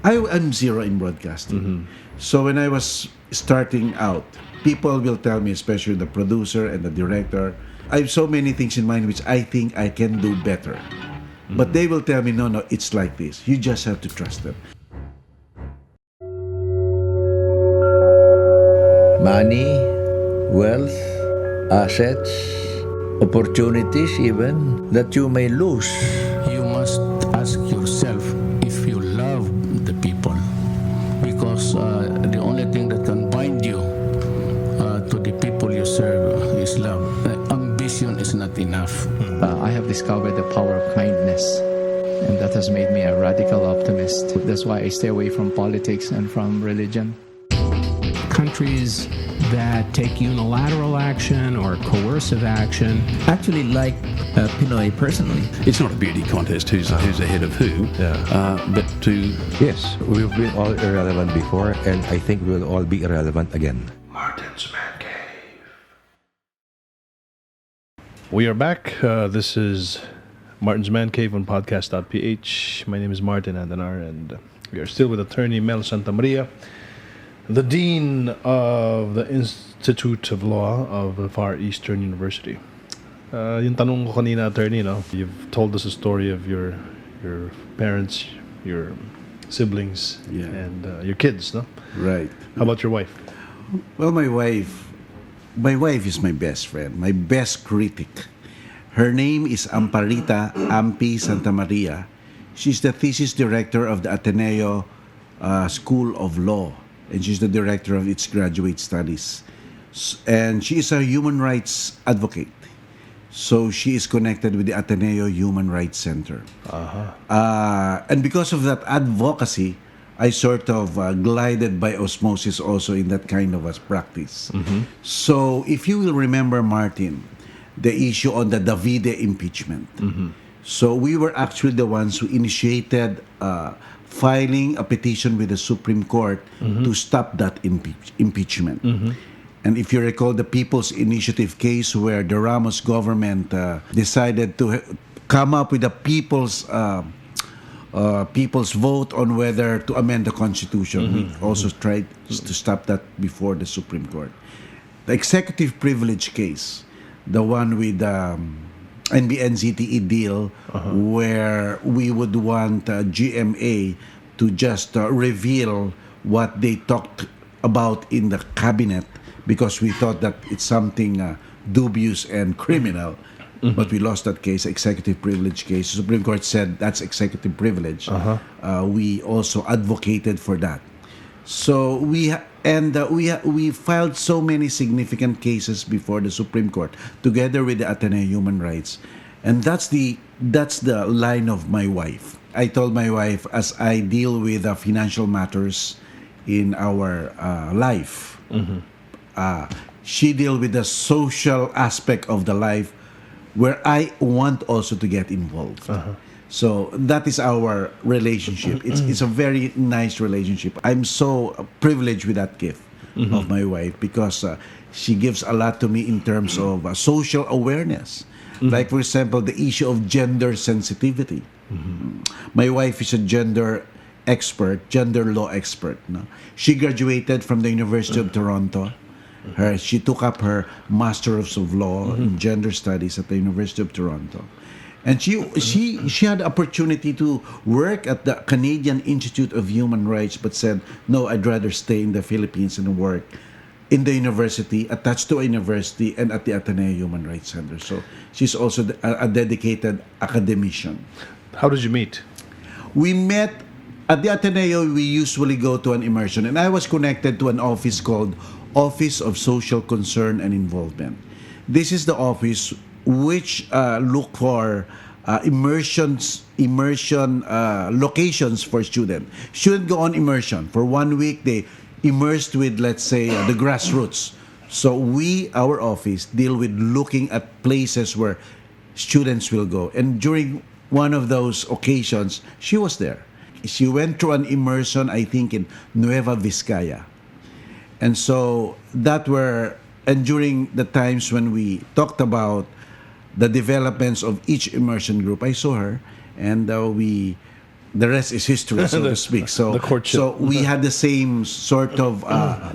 I'm zero in broadcasting. So when I was starting out, people will tell me, especially the producer and the director, I have so many things in mind which I think I can do better. But they will tell me, no, it's like this. You just have to trust them. Money, wealth, assets, opportunities even that you may lose. You must ask yourself if you love the people, because the only thing that can bind you to the people you serve is love. Ambition is not enough. I have discovered the power of kindness, and that has made me a radical optimist. That's why I stay away from politics and from religion. Countries that take unilateral action or coercive action. Actually like Pinoy personally. It's not a beauty contest who's ahead of who, but to... Yes, we've been all irrelevant before, and I think we'll all be irrelevant again. Martin's Mancave. We are back. This is Martin's Mancave on Podcast.Ph. My name is Martin Andanar, and we are still with Atty Mel Sta Maria, the Dean of the Institute of Law of the Far Eastern University. Yung tanong ko kanina, attorney, you've told us a story of your parents, your siblings, and your kids, no? Right. How about your wife? Well, my wife is my best friend, my best critic. Her name is Amparita Ampi Santa Maria. She's the thesis director of the Ateneo School of Law, and she's the director of its graduate studies. And she is a human rights advocate. So she is connected with the Ateneo Human Rights Center. And because of that advocacy, I sort of glided by osmosis also in that kind of a practice. So if you will remember, Martin, the issue on the Davide impeachment. So we were actually the ones who initiated filing a petition with the Supreme Court to stop that impeachment. And if you recall the People's Initiative case where the Ramos government decided to come up with a people's vote on whether to amend the Constitution, we also tried to stop that before the Supreme Court. The executive privilege case, the one with NBNZTE deal, where we would want GMA to just reveal what they talked about in the cabinet, because we thought that it's something dubious and criminal. But we lost that case, executive privilege case. The Supreme Court said that's executive privilege. We also advocated for that. So we filed so many significant cases before the Supreme Court together with the Ateneo Human Rights, and that's the line of my wife. I told my wife, as I deal with financial matters in our life, she deal with the social aspect of the life, where I want also to get involved. So that is our relationship. It's a very nice relationship. I'm so privileged with that gift of my wife, because she gives a lot to me in terms of social awareness. Like, for example, the issue of gender sensitivity. My wife is a gender law expert. No? She graduated from the University of Toronto. She took up her Master's of Law in Gender Studies at the University of Toronto. And she had the opportunity to work at the Canadian Institute of Human Rights, but said, no, I'd rather stay in the Philippines and work in the university, attached to a university, and at the Ateneo Human Rights Center. So she's also a dedicated academician. How did you meet? We met at the Ateneo. We usually go to an immersion, and I was connected to an office called Office of Social Concern and Involvement. This is the office which look for immersion locations for students. Students go on immersion. For 1 week, they immersed with, let's say, the grassroots. So our office, deal with looking at places where students will go. And during one of those occasions, she was there. She went through an immersion, I think, in Nueva Vizcaya. And so and during the times when we talked about the developments of each immersion group, I saw her, and we the rest is history, so to speak. So, the courtship. so we had the same sort of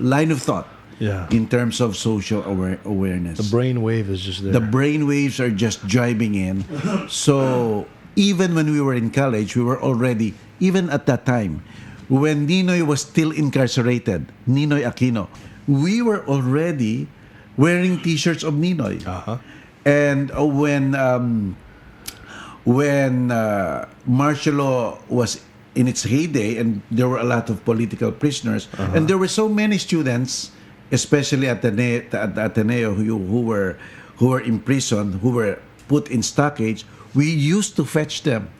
line of thought in terms of social awareness. The brain wave is just there. The brain waves are just driving in. So even when we were in college, we were already, even at that time, when Ninoy was still incarcerated, Ninoy Aquino, we were already wearing T-shirts of Ninoy. And when martial law was in its heyday, and there were a lot of political prisoners, and there were so many students, especially at the Ateneo, who were imprisoned, who were put in stockage. We used to fetch them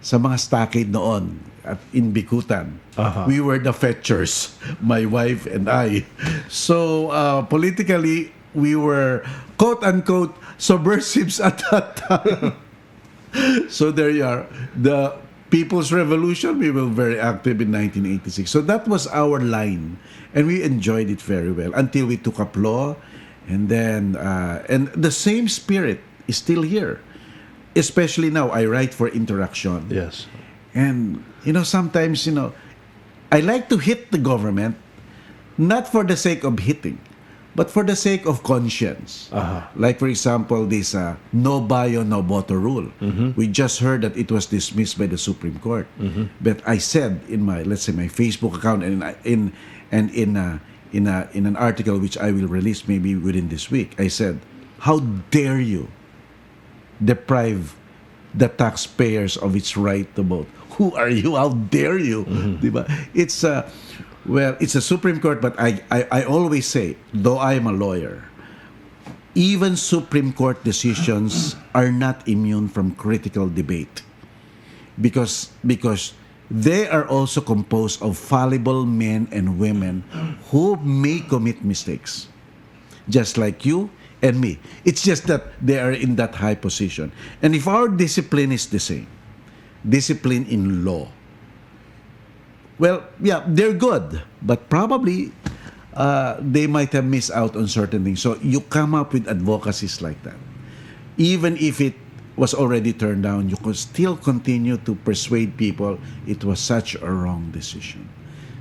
sa mga stockade noon in Bikutan. We were the fetchers, my wife and I. So politically, we were quote unquote subversives at that time. So there you are. The People's Revolution, we were very active in 1986. So that was our line. And we enjoyed it very well until we took up law. And then, and the same spirit is still here. Especially now, I write for Interaction. Yes. And, sometimes, I like to hit the government, not for the sake of hitting, but for the sake of conscience. Like, for example, this no bio, no voto rule. We just heard that it was dismissed by the Supreme Court. But I said in my, let's say, my Facebook account and in an article which I will release maybe within this week, I said, how dare you deprive the taxpayers of its right to vote? Who are you? How dare you? Diba? It's it's a Supreme Court, but I always say, though I am a lawyer, even Supreme Court decisions are not immune from critical debate because they are also composed of fallible men and women who may commit mistakes, just like you and me. It's just that they are in that high position. And if our discipline is the same, discipline in law, well, yeah, they're good, but probably they might have missed out on certain things. So you come up with advocacies like that. Even if it was already turned down, you could still continue to persuade people it was such a wrong decision.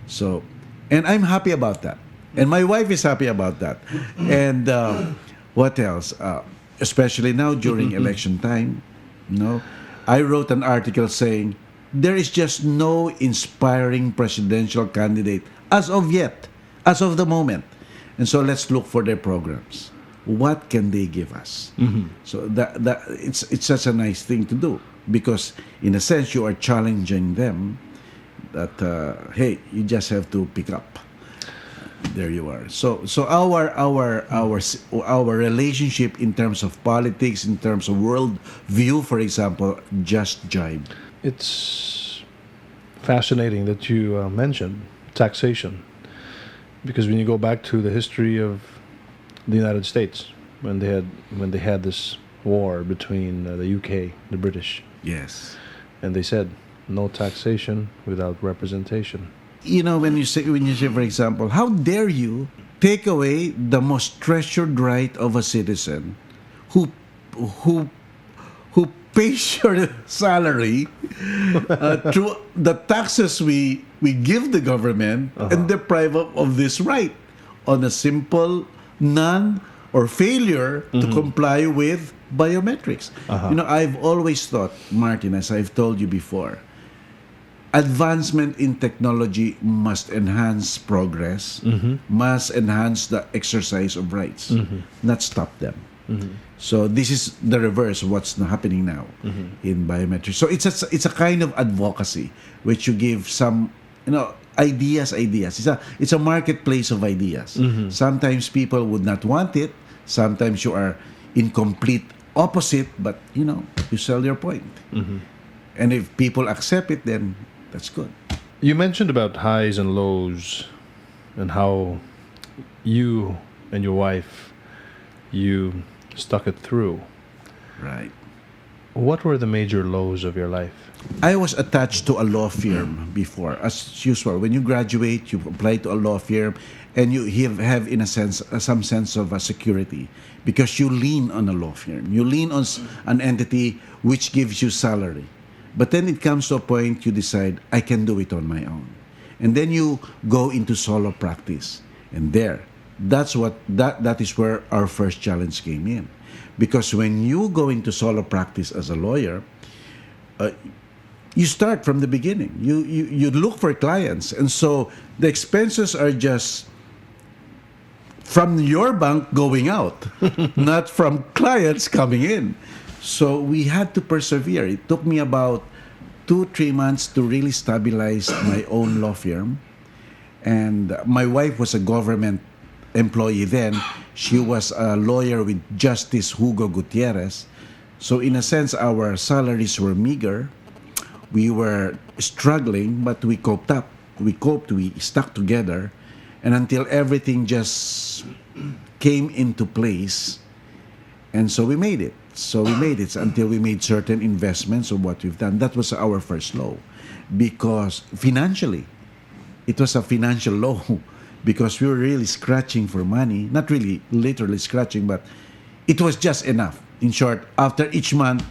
So, and I'm happy about that. And my wife is happy about that. And what else? Especially now during election time, I wrote an article saying, there is just no inspiring presidential candidate as of yet, as of the moment. And so let's look for their programs. What can they give us? So that it's such a nice thing to do, because in a sense you are challenging them that hey, you just have to pick up. There you are. So our relationship in terms of politics, in terms of world view, for example, just jibe. It's fascinating that you mentioned taxation, because when you go back to the history of the United States, when they had this war between the UK, the British, yes, and they said no taxation without representation. When you say, for example, how dare you take away the most treasured right of a citizen who pays your salary through the taxes we give the government, and deprive of this right on a simple none or failure to comply with biometrics. I've always thought, Martin, as I've told you before, advancement in technology must enhance progress, must enhance the exercise of rights, not stop them. So this is the reverse of what's happening now in biometrics. So it's a kind of advocacy which you give some ideas. It's a marketplace of ideas. Sometimes people would not want it. Sometimes you are in complete opposite, but you sell your point. And if people accept it, then that's good. You mentioned about highs and lows, and how you and your wife, you stuck it through. Right. What were the major lows of your life? I was attached to a law firm before. As usual, when you graduate, you apply to a law firm, and you have in a sense, some sense of security, because you lean on a law firm. You lean on an entity which gives you salary. But then it comes to a point you decide, I can do it on my own. And then you go into solo practice. And that is where our first challenge came in. Because when you go into solo practice as a lawyer, you start from the beginning. You look for clients. And so the expenses are just from your bank going out, not from clients coming in. So we had to persevere. It took me about 2-3 months to really stabilize my own law firm. And my wife was a government employee then. She was a lawyer with Justice Hugo Gutierrez. So in a sense, our salaries were meager. We were struggling, but we coped up. We stuck together. And until everything just came into place. And so we made it. Until we made certain investments of what we've done. That was our first low. Because financially, it was a financial low. Because we were really scratching for money. Not really literally scratching, but it was just enough. In short, after each month,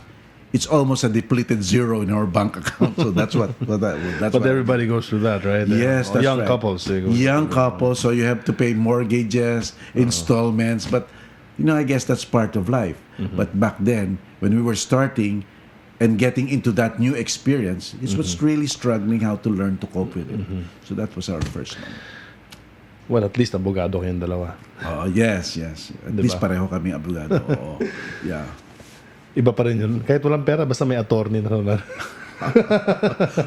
it's almost a depleted zero in our bank account. So that's what everybody goes through that, right? Yes, that's young right. Couples. They go young couples, so you have to pay mortgages, installments. But, I guess that's part of life. But back then, when we were starting and getting into that new experience, it was really struggling how to learn to cope with it. So that was our first one. Well, at least abogado kayong dalawa. Yes. At least pareho kami abogado. Oo. Yeah. Iba pa rin yun. Kahit walang pera, basta may attorney na.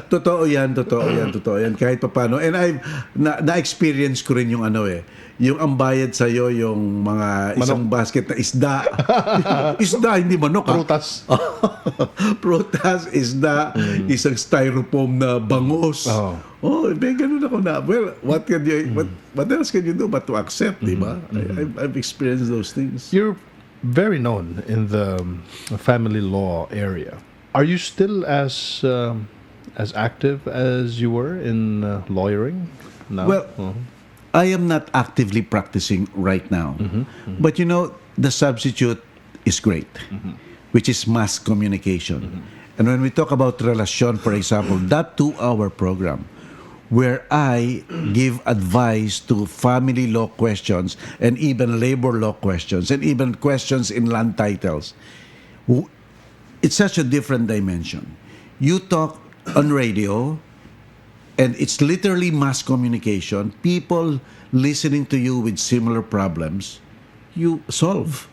Totoo yan. Kahit paano. And I've na-experience ko rin yung yung ang bayad sa'yo, yung mga isang basket na isda. Isda, hindi manok. Prutas. Prutas, isda, isang styrofoam na bangus. May ganun ako na. Well, what else can you do but to accept, di ba? I've experienced those things. You're very known in the family law area. Are you still as active as you were in lawyering now? Well, I am not actively practicing right now. But the substitute is great, which is mass communication. And when we talk about relasyon, for example, that 2-hour program where I give advice to family law questions and even labor law questions and even questions in land titles, it's such a different dimension. You talk on radio, and it's literally mass communication. People listening to you with similar problems, you solve.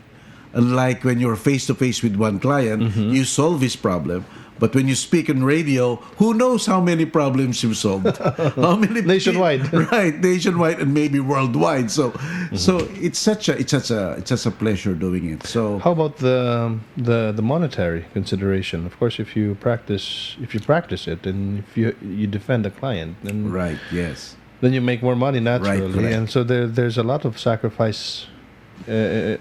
Unlike when you're face-to-face with one client, you solve his problem. But when you speak on radio, who knows how many problems you've solved? How many nationwide, right? Nationwide and maybe worldwide. So it's such a pleasure doing it. So how about the monetary consideration? Of course, if you practice it, and if you defend a client, then right, yes, then you make more money naturally, right, and so there's a lot of sacrifice in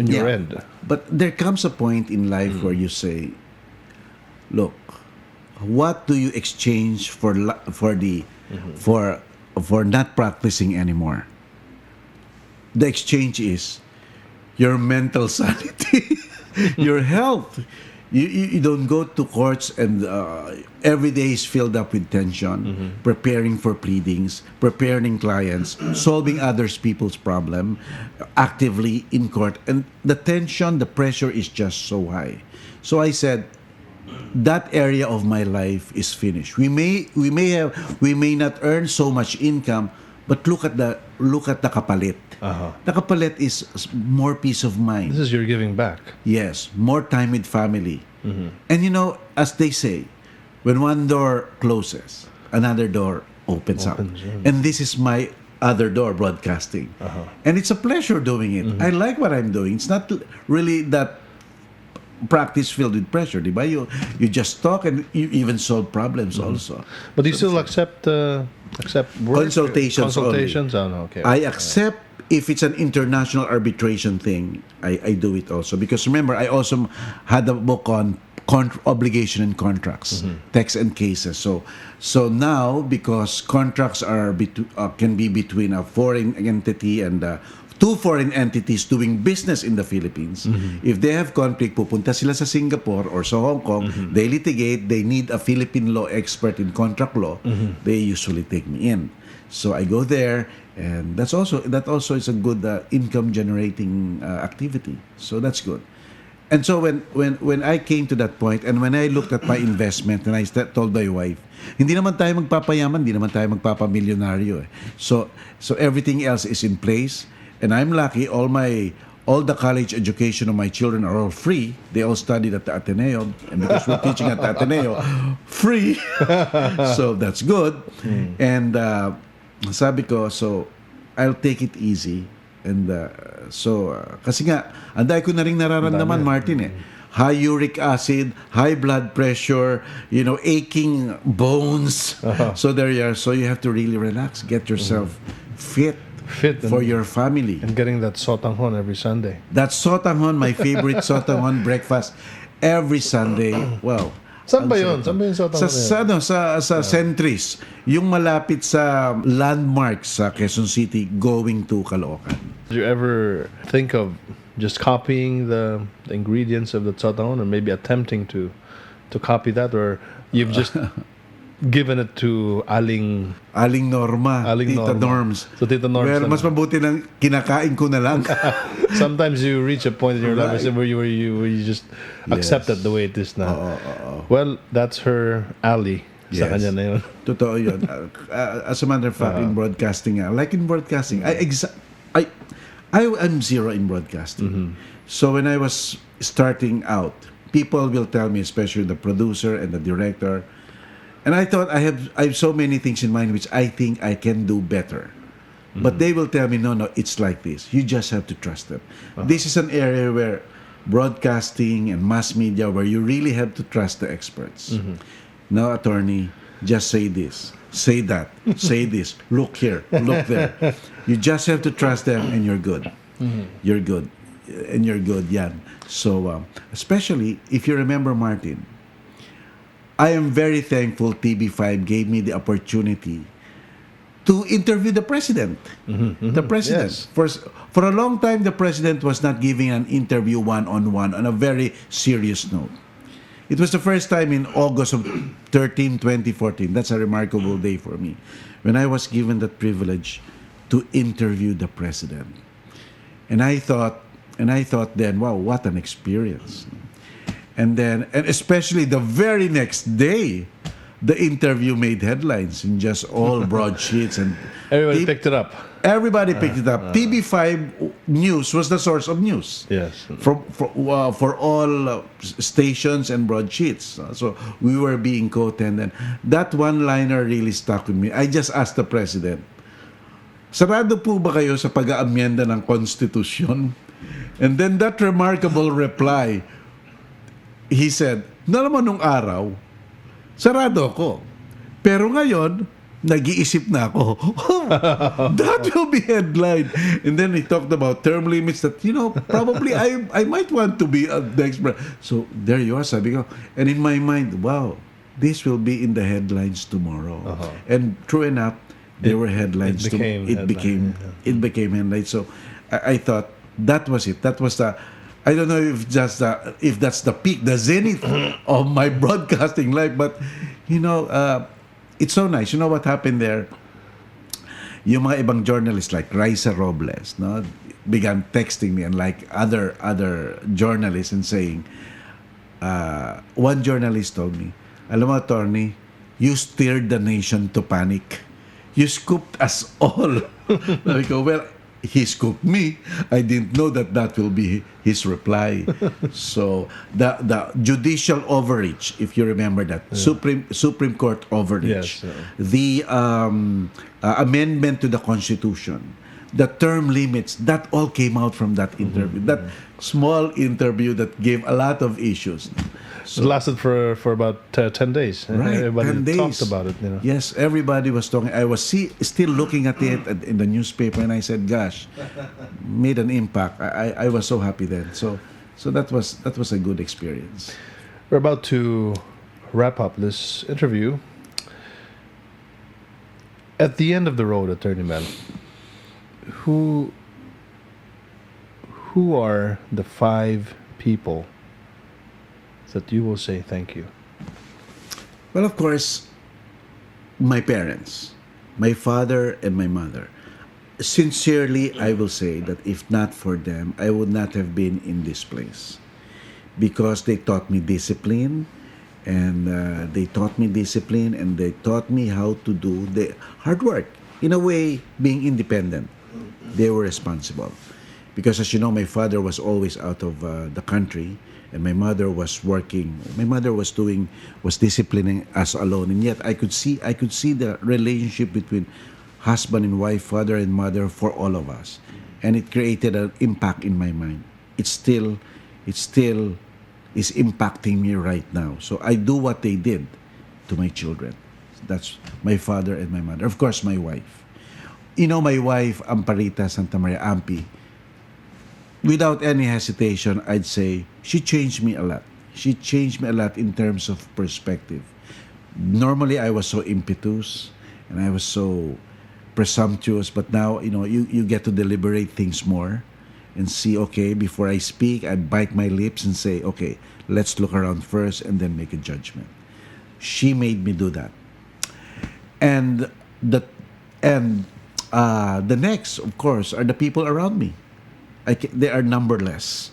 your end. But there comes a point in life where you say, look, what do you exchange for not practicing anymore? The exchange is your mental sanity, your health. You don't go to courts and every day is filled up with tension, preparing for pleadings, preparing clients, solving others people's problem, actively in court, and the tension, the pressure is just so high. So I said, that area of my life is finished. We may not earn so much income, but look at the kapalit. The kapalit is more peace of mind. This is your giving back. Yes, more time with family. And as they say, when one door closes, another door opens up. Yeah. And this is my other door, broadcasting. And it's a pleasure doing it. I like what I'm doing. It's not really that practice filled with pressure, diba? You just talk and you even solve problems also. But you still accept work? Consultations only. Oh, no, okay. I accept if it's an international arbitration thing. I do it also, because remember, I also had a book on obligation and contracts, texts and cases. So now, because contracts are can be between a foreign entity and two foreign entities doing business in the Philippines. If they have conflict, pupunta sila sa Singapore or sa Hong Kong, they litigate, they need a Philippine law expert in contract law, they usually take me in. So I go there, and that also is a good income generating activity. So that's good. And so when I came to that point, and when I looked at my investment, and I told my wife, hindi naman tayo magpapayaman, hindi naman tayo magpapamilyonaryo eh. So everything else is in place, and I'm lucky. All the college education of my children are all free. They all studied at the Ateneo, and because we're teaching at the Ateneo, free. So that's good. And sabi ko, so I'll take it easy. And kasi nga, anday ko na rin nararamdaman, Martin eh. High uric acid, high blood pressure, aching bones. So there you are. So you have to really relax, get yourself fit for your family. And getting that sotanghon every Sunday. That sotanghon, my favorite sotanghon breakfast every Sunday. Wow. Saan ba yun? Saan ba yung sotanghon? Sa Centris. Yung malapit sa landmark sa Quezon City going to Caloocan. Did you ever think of just copying the ingredients of the sotanghon, or maybe attempting to copy that, or you've just given it to Aling Norma, Tita Norms. So Tita Norms. Well, mas mabuti lang kinakain ko na lang. Sometimes you reach a point in your life where you just accept it the way it is now. Well, that's her alley. Sa kanya na yun. Totoo yun. As a matter of fact, in broadcasting, I'm zero in broadcasting. So when I was starting out, people will tell me, especially the producer and the director, and I thought I have so many things in mind which I think I can do better. But they will tell me, no, it's like this. You just have to trust them. This is an area where broadcasting and mass media, where you really have to trust the experts. Now, attorney, just say this, say that, say this, look here, look there. You just have to trust them, and you're good. You're good. And you're good, yan. So, especially if you remember, Martin, I am very thankful TV5 gave me the opportunity to interview the president. The president. Yes. For a long time, the president was not giving an interview one-on-one on a very serious note. It was the first time in August of 2014. That's a remarkable day for me, when I was given that privilege to interview the president. And I thought then, wow, what an experience. And especially the very next day, the interview made headlines in just all broadsheets, and everybody picked it up. Everybody picked it up. TV5 News was the source of news. Yes. For all stations and broadsheets. So we were being quoted, and that one-liner really stuck with me. I just asked the president, sarado po ba kayo sa pag-aamyenda ng konstitusyon? And then that remarkable reply, he said, naman nung araw, sarado ako. Pero ngayon, nag-iisip na ako. That will be headline. And then he talked about term limits that, probably I might want to be the expert. So there you are, sabi ko. And in my mind, wow, this will be in the headlines tomorrow. And true enough, there were headlines. It became headlines. So I thought that was it. That was I don't know if that's the peak, the zenith of my broadcasting life, but it's so nice. You know what happened there? Yung mga ibang journalists like Raisa Robles, began texting me, and like other journalists, and saying, one journalist told me, alam mo, attorney, you steered the nation to panic. You scooped us all. I go, well, he scooped me. I didn't know that will be his reply. So the judicial overreach, if you remember that, Supreme Court overreach, the amendment to the Constitution, the term limits, that all came out from that interview. That small interview that gave a lot of issues. So, it lasted for about 10 days. Right, everybody 10 days. talked about it. Yes, everybody was talking. I was still looking at it in the newspaper, and I said, "Gosh, made an impact." I was so happy then. So that was a good experience. We're about to wrap up this interview. At the end of the road, Attorney Mel, who who are the 5 people that you will say thank you? Well, of course, my parents, my father and my mother. Sincerely, I will say that if not for them, I would not have been in this place, because they taught me discipline, and they taught me how to do the hard work. In a way, being independent, they were responsible. Because as you know, my father was always out of the country, and my mother was working. My mother was disciplining us alone, and yet I could see the relationship between husband and wife, father and mother, for all of us, and it created an impact in my mind. It still is impacting me right now. So I do what they did to my children. That's my father and my mother. Of course, my wife. You know, my wife, Amparita Santa Maria, Ampi, without any hesitation, I'd say she changed me a lot. She changed me a lot in terms of perspective. Normally, I was so impetuous and I was so presumptuous, but now, you get to deliberate things more and see, okay, before I speak, I bite my lips and say, okay, let's look around first and then make a judgment. She made me do that. And the next, of course, are the people around me. They are numberless.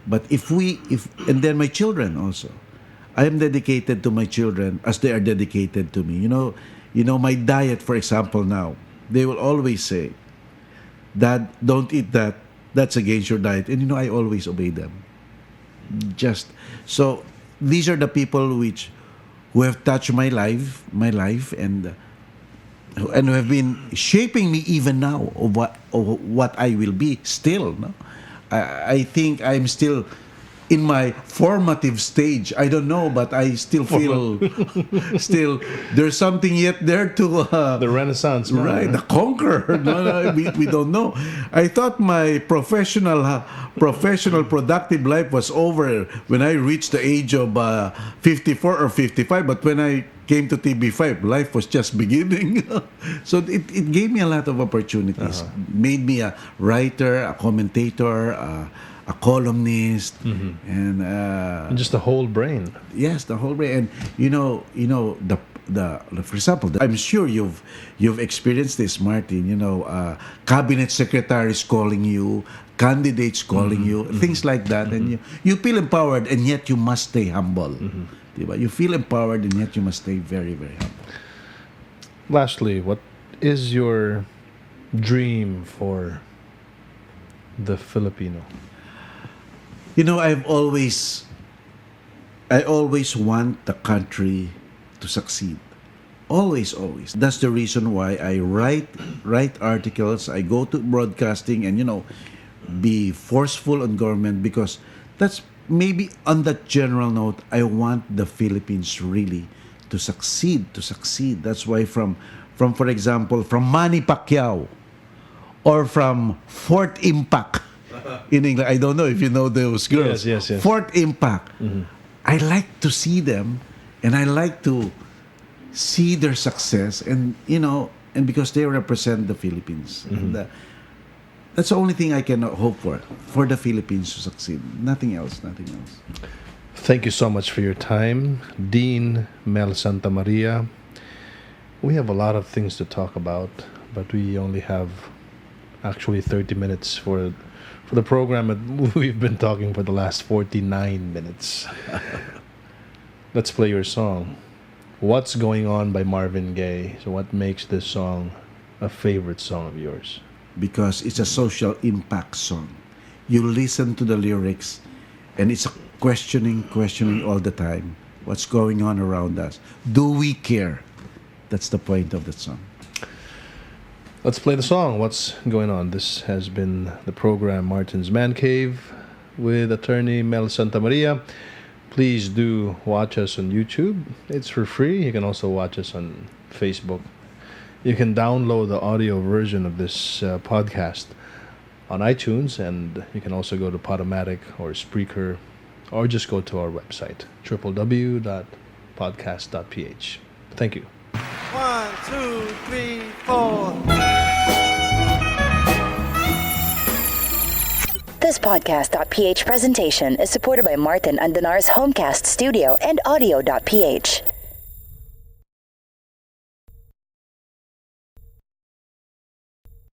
But and then my children also. I am dedicated to my children as they are dedicated to me. You know, my diet, for example, now, they will always say, Dad, don't eat that. That's against your diet. And I always obey them. So these are the people who have touched my life, and who have been shaping me even now of what I will be still. No? I think I'm still in my formative stage. I don't know, but I still feel there's something yet there to the Renaissance, right? The conqueror. No, we don't know. I thought my professional productive life was over when I reached the age of 54 or 55. But when I came to TB5, life was just beginning. So it gave me a lot of opportunities. Made me a writer, a commentator, a columnist, and just the whole brain. Yes, the whole brain. And for example, I'm sure you've experienced this, Martin. Cabinet secretaries calling you, candidates calling you, things like that, and you feel empowered, and yet you must stay humble. You feel empowered, and yet you must stay very, very humble. Lastly, what is your dream for the Filipino? I always want the country to succeed. Always. That's the reason why I write articles. I go to broadcasting and, be forceful on government, because that's maybe on that general note, I want the Philippines really to succeed. That's why from for example, from Manny Pacquiao or from Fort Impact, in England, I don't know if you know those girls. Yes. Fort Impact. I like to see them, and I like to see their success, and and because they represent the Philippines. And, that's the only thing I can hope for the Philippines to succeed. Nothing else. Thank you so much for your time, Dean Mel Sta Maria. We have a lot of things to talk about, but we only have actually 30 minutes for the program, and we've been talking for the last 49 minutes. Let's play your song. What's Going On by Marvin Gaye. So what makes this song a favorite song of yours? Because it's a social impact song. You listen to the lyrics, and it's a questioning all the time. What's going on around us? Do we care? That's the point of the song. Let's play the song. What's going on? This has been the program Martin's Man Cave with Atty Mel Sta Maria. Please do watch us on YouTube. It's for free. You can also watch us on Facebook. You can download the audio version of this podcast on iTunes, and you can also go to Podomatic or Spreaker, or just go to our website, www.podcast.ph. Thank you. 1, 2, 3, 4. The This Podcast.Ph presentation is supported by Martin Andanar's Homecast Studio and audio.ph.